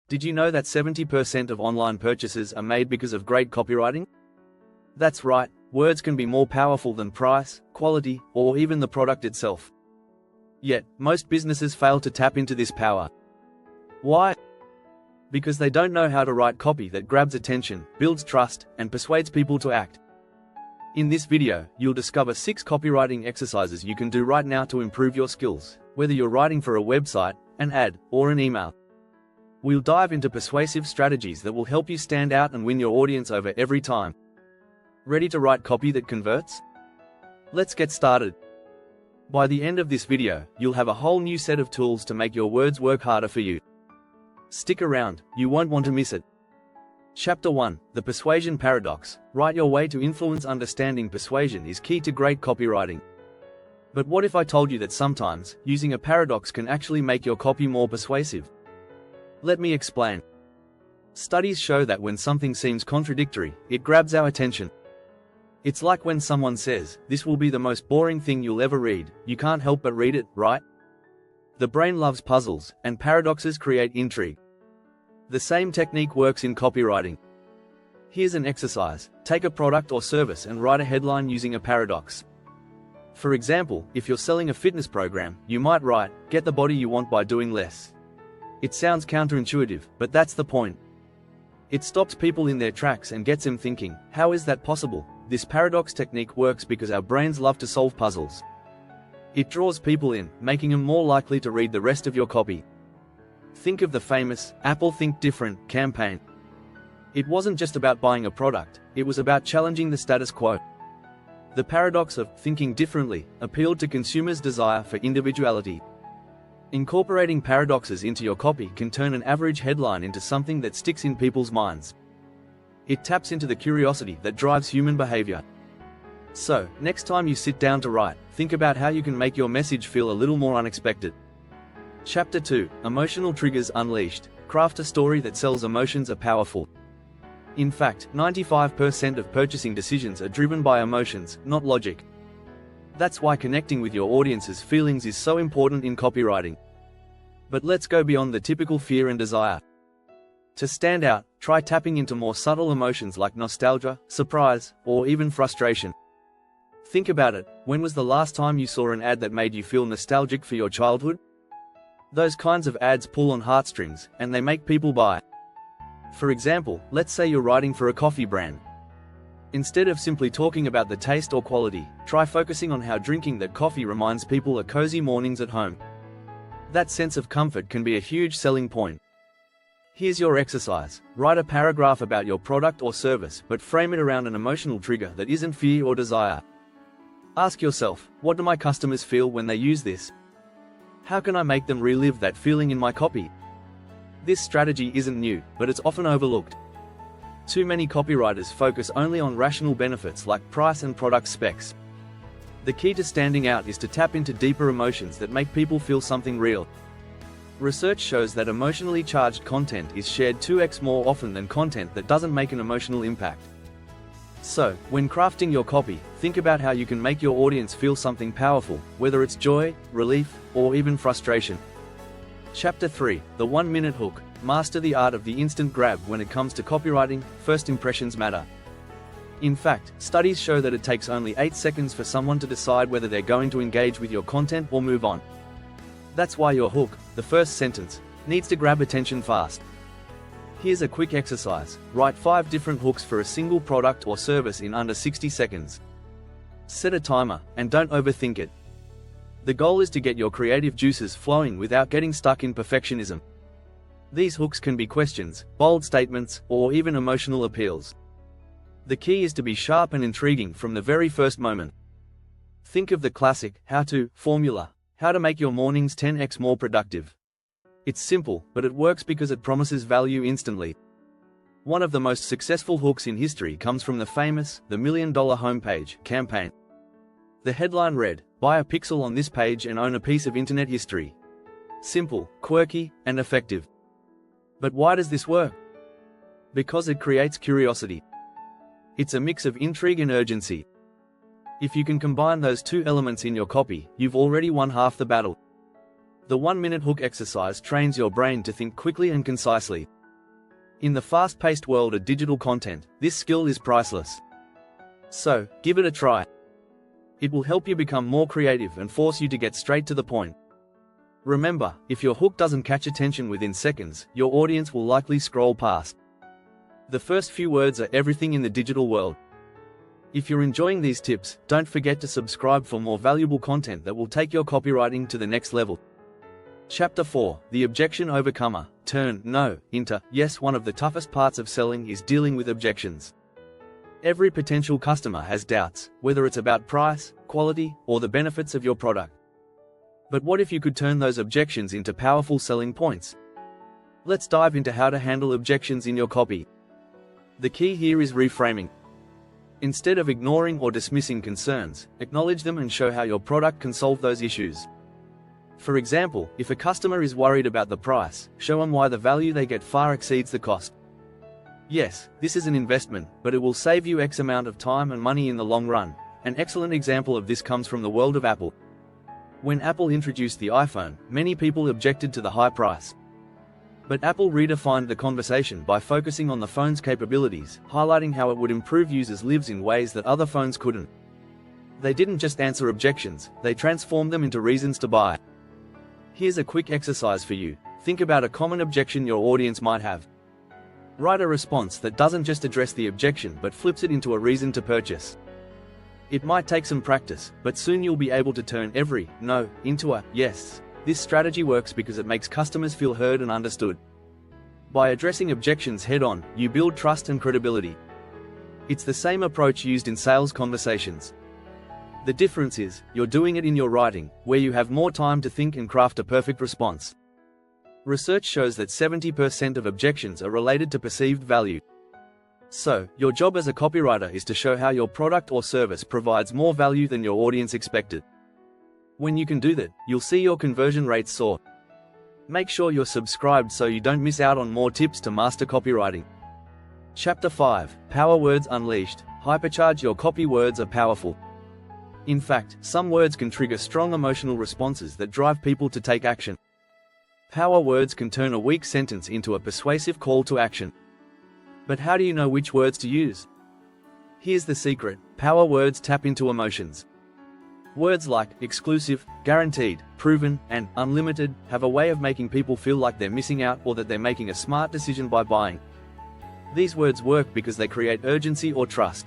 Did you know that 70% of online purchases are made because of great copywriting? That's right, words can be more powerful than price, quality, or even the product itself. Yet, most businesses fail to tap into this power. Why? Because they don't know how to write copy that grabs attention, builds trust, and persuades people to act. In this video, you'll discover 6 copywriting exercises you can do right now to improve your skills, whether you're writing for a website, an ad, or an email. We'll dive into persuasive strategies that will help you stand out and win your audience over every time. Ready to write copy that converts? Let's get started. By the end of this video, you'll have a whole new set of tools to make your words work harder for you. Stick around, you won't want to miss it. Chapter 1, The Persuasion Paradox. Write your way to influence. Understanding persuasion is key to great copywriting. But what if I told you that sometimes, using a paradox can actually make your copy more persuasive? Let me explain. Studies show that when something seems contradictory, it grabs our attention. It's like when someone says, "This will be the most boring thing you'll ever read," you can't help but read it, right? The brain loves puzzles, and paradoxes create intrigue. The same technique works in copywriting. Here's an exercise. Take a product or service and write a headline using a paradox. For example, if you're selling a fitness program, you might write, "Get the body you want by doing less." It sounds counterintuitive, but that's the point. It stops people in their tracks and gets them thinking, how is that possible? This paradox technique works because our brains love to solve puzzles. It draws people in, making them more likely to read the rest of your copy. Think of the famous "Apple Think Different" campaign. It wasn't just about buying a product, it was about challenging the status quo. The paradox of thinking differently appealed to consumers' desire for individuality. Incorporating paradoxes into your copy can turn an average headline into something that sticks in people's minds. It taps into the curiosity that drives human behavior. So, next time you sit down to write, think about how you can make your message feel a little more unexpected. Chapter 2, Emotional Triggers Unleashed. Craft a story that sells. Emotions are powerful. In fact, 95% of purchasing decisions are driven by emotions, not logic. That's why connecting with your audience's feelings is so important in copywriting. But let's go beyond the typical fear and desire. To stand out, try tapping into more subtle emotions like nostalgia, surprise, or even frustration. Think about it, when was the last time you saw an ad that made you feel nostalgic for your childhood? Those kinds of ads pull on heartstrings, and they make people buy. For example, let's say you're writing for a coffee brand. Instead of simply talking about the taste or quality, try focusing on how drinking that coffee reminds people of cozy mornings at home. That sense of comfort can be a huge selling point. Here's your exercise. Write a paragraph about your product or service, but frame it around an emotional trigger that isn't fear or desire. Ask yourself, what do my customers feel when they use this? How can I make them relive that feeling in my copy? This strategy isn't new, but it's often overlooked. Too many copywriters focus only on rational benefits like price and product specs. The key to standing out is to tap into deeper emotions that make people feel something real. Research shows that emotionally charged content is shared 2x more often than content that doesn't make an emotional impact. So, when crafting your copy, think about how you can make your audience feel something powerful, whether it's joy, relief, or even frustration. Chapter 3, The 1-Minute Hook. Master the art of the instant grab. When it comes to copywriting, first impressions matter. In fact, studies show that it takes only 8 seconds for someone to decide whether they're going to engage with your content or move on. That's why your hook, the first sentence, needs to grab attention fast. Here's a quick exercise. Write 5 different hooks for a single product or service in under 60 seconds. Set a timer, and don't overthink it. The goal is to get your creative juices flowing without getting stuck in perfectionism. These hooks can be questions, bold statements, or even emotional appeals. The key is to be sharp and intriguing from the very first moment. Think of the classic how-to formula. How to make your mornings 10x more productive. It's simple, but it works because it promises value instantly. One of the most successful hooks in history comes from the famous "The $1 Million Homepage" campaign. The headline read, "Buy a pixel on this page and own a piece of internet history." Simple, quirky, and effective. But why does this work? Because it creates curiosity. It's a mix of intrigue and urgency. If you can combine those two elements in your copy, you've already won half the battle. The 1-minute hook exercise trains your brain to think quickly and concisely. In the fast-paced world of digital content, this skill is priceless. So, give it a try. It will help you become more creative and force you to get straight to the point. Remember, if your hook doesn't catch attention within seconds, your audience will likely scroll past. The first few words are everything in the digital world. If you're enjoying these tips, don't forget to subscribe for more valuable content that will take your copywriting to the next level. Chapter 4, The Objection Overcomer. Turn no into yes. One of the toughest parts of selling is dealing with objections. Every potential customer has doubts, whether it's about price, quality, or the benefits of your product. But what if you could turn those objections into powerful selling points? Let's dive into how to handle objections in your copy. The key here is reframing. Instead of ignoring or dismissing concerns, acknowledge them and show how your product can solve those issues. For example, if a customer is worried about the price, show them why the value they get far exceeds the cost. Yes, this is an investment, but it will save you X amount of time and money in the long run. An excellent example of this comes from the world of Apple. When Apple introduced the iPhone, many people objected to the high price. But Apple redefined the conversation by focusing on the phone's capabilities, highlighting how it would improve users' lives in ways that other phones couldn't. They didn't just answer objections, they transformed them into reasons to buy. Here's a quick exercise for you. Think about a common objection your audience might have. Write a response that doesn't just address the objection but flips it into a reason to purchase. It might take some practice, but soon you'll be able to turn every no into a yes. This strategy works because it makes customers feel heard and understood. By addressing objections head-on, you build trust and credibility. It's the same approach used in sales conversations. The difference is, you're doing it in your writing, where you have more time to think and craft a perfect response. Research shows that 70% of objections are related to perceived value. So, your job as a copywriter is to show how your product or service provides more value than your audience expected. When you can do that, you'll see your conversion rates soar. Make sure you're subscribed so you don't miss out on more tips to master copywriting. Chapter 5, Power Words Unleashed. Hypercharge your copy. Words are powerful. In fact, some words can trigger strong emotional responses that drive people to take action. Power words can turn a weak sentence into a persuasive call to action. But how do you know which words to use? Here's the secret. Power words tap into emotions. Words like exclusive, guaranteed, proven, and unlimited have a way of making people feel like they're missing out or that they're making a smart decision by buying. These words work because they create urgency or trust.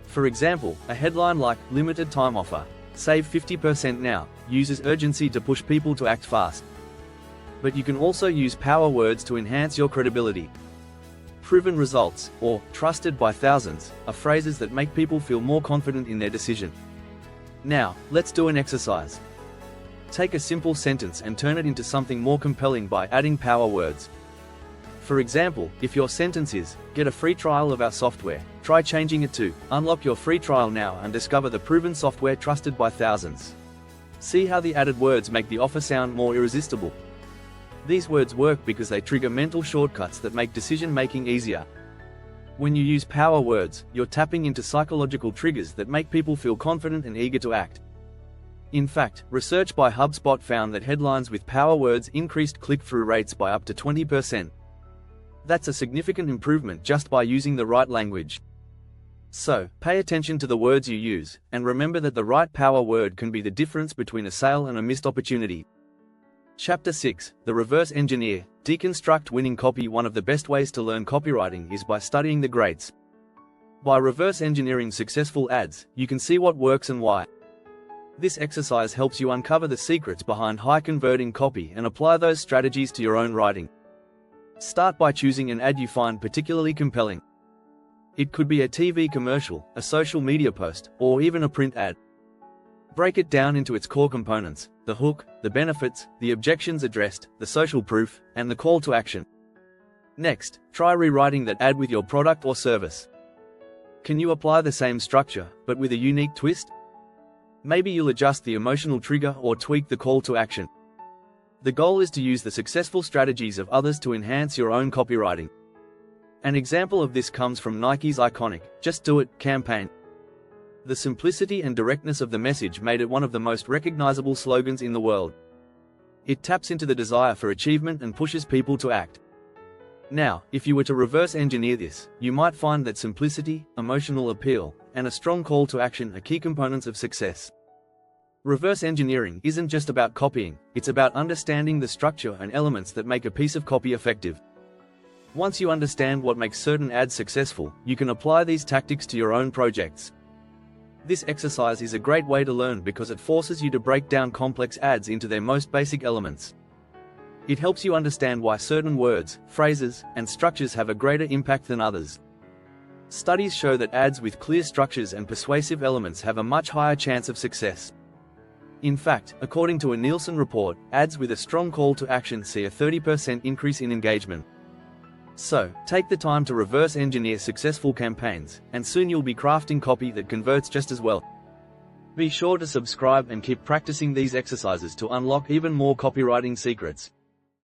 For example, a headline like limited time offer, save 50% now, uses urgency to push people to act fast. But you can also use power words to enhance your credibility. Proven results, or trusted by thousands, are phrases that make people feel more confident in their decision. Now, let's do an exercise. Take a simple sentence and turn it into something more compelling by adding power words. For example, if your sentence is, get a free trial of our software, try changing it to, unlock your free trial now and discover the proven software trusted by thousands. See how the added words make the offer sound more irresistible. These words work because they trigger mental shortcuts that make decision-making easier. When you use power words, you're tapping into psychological triggers that make people feel confident and eager to act. In fact, research by HubSpot found that headlines with power words increased click-through rates by up to 20%. That's a significant improvement just by using the right language. So, pay attention to the words you use, and remember that the right power word can be the difference between a sale and a missed opportunity. Chapter 6, The Reverse Engineer. Deconstruct winning copy. One of the best ways to learn copywriting is by studying the greats. By reverse engineering successful ads, you can see what works and why. This exercise helps you uncover the secrets behind high-converting copy and apply those strategies to your own writing. Start by choosing an ad you find particularly compelling. It could be a TV commercial, a social media post, or even a print ad. Break it down into its core components: the hook, the benefits, the objections addressed, the social proof, and the call to action. Next, try rewriting that ad with your product or service. Can you apply the same structure, but with a unique twist? Maybe you'll adjust the emotional trigger or tweak the call to action. The goal is to use the successful strategies of others to enhance your own copywriting. An example of this comes from Nike's iconic "Just Do It" campaign. The simplicity and directness of the message made it one of the most recognizable slogans in the world. It taps into the desire for achievement and pushes people to act. Now, if you were to reverse engineer this, you might find that simplicity, emotional appeal, and a strong call to action are key components of success. Reverse engineering isn't just about copying, it's about understanding the structure and elements that make a piece of copy effective. Once you understand what makes certain ads successful, you can apply these tactics to your own projects. This exercise is a great way to learn because it forces you to break down complex ads into their most basic elements. It helps you understand why certain words, phrases, and structures have a greater impact than others. Studies show that ads with clear structures and persuasive elements have a much higher chance of success. In fact, according to a Nielsen report, ads with a strong call to action see a 30% increase in engagement. So, take the time to reverse engineer successful campaigns, and soon you'll be crafting copy that converts just as well. Be sure to subscribe and keep practicing these exercises to unlock even more copywriting secrets.